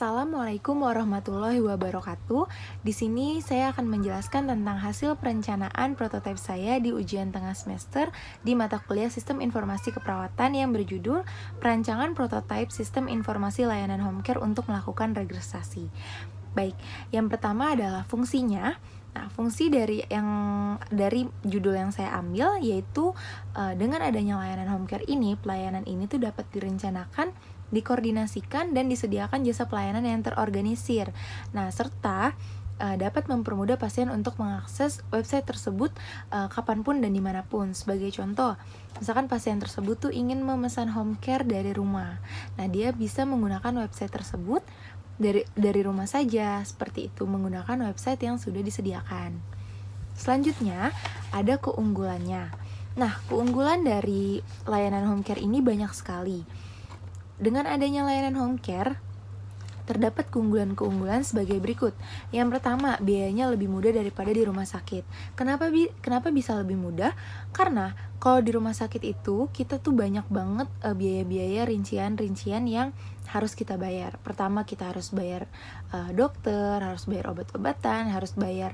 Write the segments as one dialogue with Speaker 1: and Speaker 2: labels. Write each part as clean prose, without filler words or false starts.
Speaker 1: Assalamualaikum warahmatullahi wabarakatuh. Di sini saya akan menjelaskan tentang hasil perencanaan prototipe saya di ujian tengah semester di mata kuliah Sistem Informasi Keperawatan yang berjudul Perancangan Prototipe Sistem Informasi Layanan Home Care untuk melakukan regresasi. Baik, yang pertama adalah fungsinya. Nah, fungsi dari judul yang saya ambil yaitu dengan adanya layanan home care ini, pelayanan ini tuh dapat direncanakan, dikoordinasikan, dan disediakan jasa pelayanan yang terorganisir. Nah, serta dapat mempermudah pasien untuk mengakses website tersebut kapanpun dan dimanapun. Sebagai contoh, misalkan pasien tersebut tuh ingin memesan home care dari rumah. Nah, dia bisa menggunakan website tersebut dari rumah saja, seperti itu, menggunakan website yang sudah disediakan. Selanjutnya, ada keunggulannya. Nah, keunggulan dari layanan home care ini banyak sekali. Dengan adanya layanan home care, terdapat keunggulan-keunggulan sebagai berikut. Yang pertama, biayanya lebih mudah daripada di rumah sakit. Kenapa bisa lebih mudah? Karena kalau di rumah sakit itu, kita tuh banyak banget biaya-biaya rincian-rincian yang harus kita bayar. Pertama, kita harus bayar dokter, harus bayar obat-obatan, harus bayar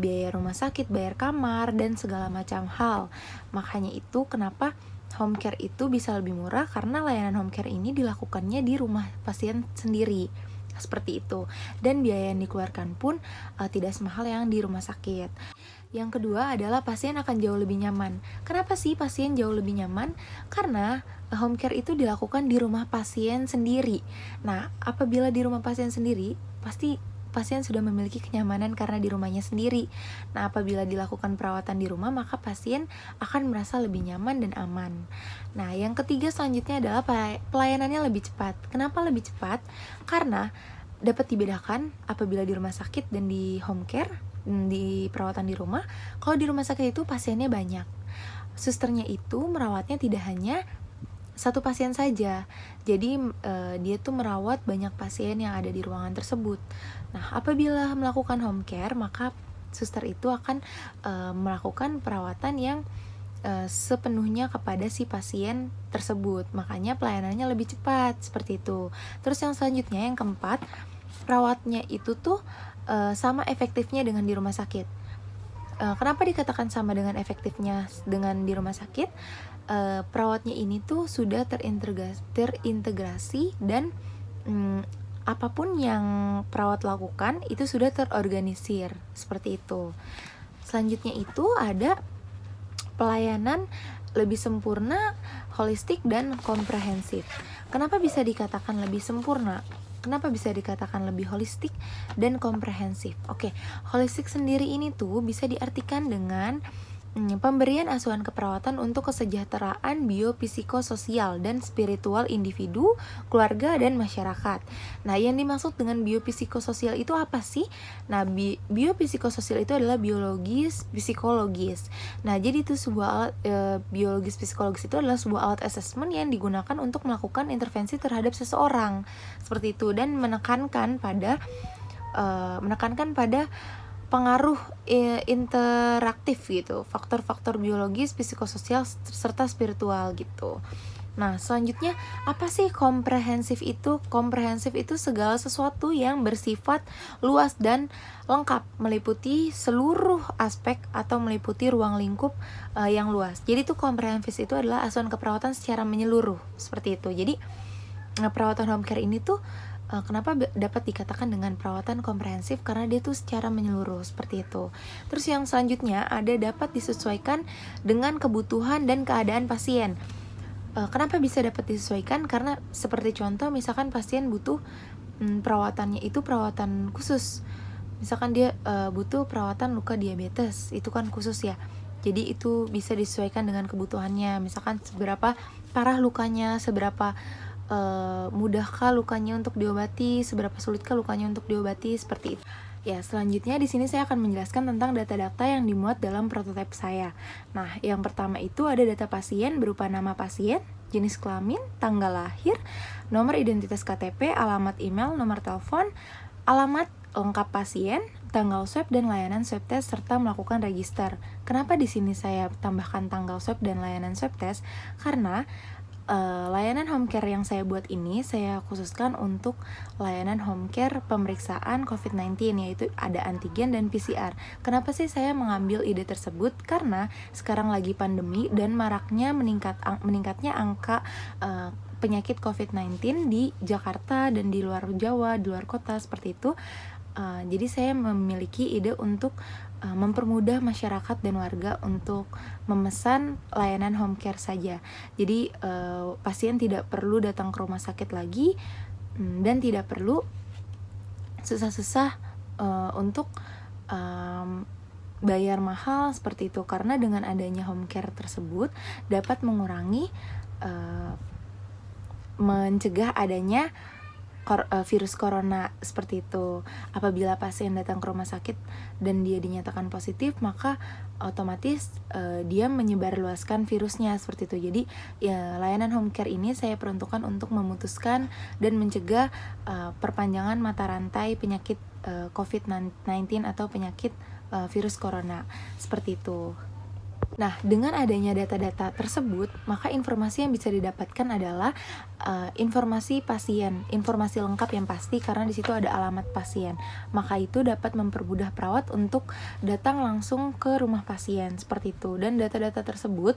Speaker 1: biaya rumah sakit, bayar kamar, dan segala macam hal. Makanya itu kenapa home care itu bisa lebih murah, karena layanan home care ini dilakukannya di rumah pasien sendiri, seperti itu. Dan biaya yang dikeluarkan pun tidak semahal yang di rumah sakit. Yang kedua adalah pasien akan jauh lebih nyaman. Kenapa sih pasien jauh lebih nyaman? Karena home care itu dilakukan di rumah pasien sendiri. Nah, apabila di rumah pasien sendiri, pasti pasien sudah memiliki kenyamanan karena di rumahnya sendiri. Nah, apabila dilakukan perawatan di rumah, maka pasien akan merasa lebih nyaman dan aman. Nah, yang ketiga selanjutnya adalah pelayanannya lebih cepat. Kenapa lebih cepat? Karena dapat dibedakan apabila di rumah sakit dan di home care, di perawatan di rumah. Kalau di rumah sakit itu pasiennya banyak. Susternya itu merawatnya tidak hanya satu pasien saja. Jadi dia tuh merawat banyak pasien yang ada di ruangan tersebut. Nah, apabila melakukan home care, maka suster itu akan melakukan perawatan yang sepenuhnya kepada si pasien tersebut. Makanya pelayanannya lebih cepat, seperti itu. Terus yang selanjutnya, yang keempat, perawatnya itu tuh sama efektifnya dengan di rumah sakit. Kenapa dikatakan sama dengan efektifnya dengan di rumah sakit? Perawatnya ini tuh sudah terintegrasi dan apapun yang perawat lakukan itu sudah terorganisir, seperti itu. Selanjutnya itu ada pelayanan lebih sempurna, holistik, dan komprehensif. Kenapa bisa dikatakan lebih sempurna? Kenapa bisa dikatakan lebih holistik dan komprehensif? Oke, holistik sendiri ini tuh bisa diartikan dengan pemberian asuhan keperawatan untuk kesejahteraan biopsikososial dan spiritual individu, keluarga, dan masyarakat. Nah, yang dimaksud dengan biopsikososial itu apa sih? Nah, biopsikososial itu adalah biologis, psikologis. Nah, jadi itu sebuah alat biologis psikologis itu adalah sebuah alat assessment yang digunakan untuk melakukan intervensi terhadap seseorang, seperti itu, dan menekankan pada pengaruh interaktif gitu, faktor-faktor biologis, psikososial, serta spiritual gitu. Nah, selanjutnya apa sih komprehensif itu? Komprehensif itu segala sesuatu yang bersifat luas dan lengkap, meliputi seluruh aspek atau meliputi ruang lingkup yang luas. Jadi tuh komprehensif itu adalah asuhan keperawatan secara menyeluruh, seperti itu. Jadi perawatan home care ini tuh kenapa dapat dikatakan dengan perawatan komprehensif? Karena dia tuh secara menyeluruh, seperti itu. Terus yang selanjutnya ada dapat disesuaikan dengan kebutuhan dan keadaan pasien. Kenapa bisa dapat disesuaikan? Karena seperti contoh, misalkan pasien butuh perawatannya itu perawatan khusus. Misalkan dia butuh perawatan luka diabetes, itu kan khusus ya. Jadi itu bisa disesuaikan dengan kebutuhannya. Misalkan seberapa parah lukanya, seberapa mudahkah lukanya untuk diobati, seberapa sulitkah lukanya untuk diobati, seperti itu. Ya, selanjutnya di sini saya akan menjelaskan tentang data-data yang dimuat dalam prototipe saya. Nah, yang pertama itu ada data pasien berupa nama pasien, jenis kelamin, tanggal lahir, nomor identitas KTP, alamat email, nomor telepon, alamat lengkap pasien, tanggal swab dan layanan swab test, serta melakukan register. Kenapa di sini saya tambahkan tanggal swab dan layanan swab test? Karena Layanan home care yang saya buat ini saya khususkan untuk layanan home care pemeriksaan COVID-19, yaitu ada antigen dan PCR. Kenapa sih saya mengambil ide tersebut? Karena sekarang lagi pandemi dan maraknya meningkatnya angka penyakit COVID-19 di Jakarta dan di luar Jawa, di luar kota seperti itu. Jadi saya memiliki ide untuk mempermudah masyarakat dan warga untuk memesan layanan home care saja. Jadi pasien tidak perlu datang ke rumah sakit lagi, dan tidak perlu susah-susah untuk bayar mahal seperti itu, karena dengan adanya home care tersebut dapat mengurangi mencegah adanya virus corona seperti itu. Apabila pasien datang ke rumah sakit dan dia dinyatakan positif, maka otomatis dia menyebarluaskan virusnya seperti itu. Jadi ya, layanan home care ini saya peruntukkan untuk memutuskan dan mencegah perpanjangan mata rantai penyakit COVID-19 atau penyakit virus corona seperti itu. Nah, dengan adanya data-data tersebut, maka informasi yang bisa didapatkan adalah informasi pasien, informasi lengkap yang pasti, karena di situ ada alamat pasien. Maka itu dapat mempermudah perawat untuk datang langsung ke rumah pasien seperti itu. Dan data-data tersebut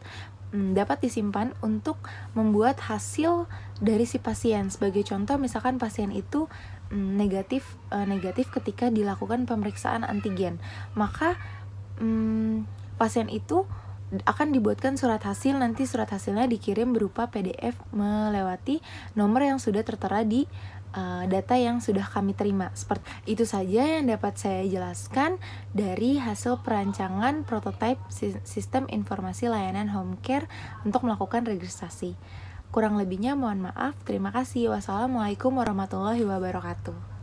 Speaker 1: dapat disimpan untuk membuat hasil dari si pasien. Sebagai contoh, misalkan pasien itu negatif ketika dilakukan pemeriksaan antigen, maka pasien itu akan dibuatkan surat hasil. Nanti surat hasilnya dikirim berupa PDF melewati nomor yang sudah tertera di data yang sudah kami terima. Seperti itu saja yang dapat saya jelaskan dari hasil perancangan prototipe sistem informasi layanan home care untuk melakukan registrasi. Kurang lebihnya mohon maaf. Terima kasih. Wassalamualaikum warahmatullahi wabarakatuh.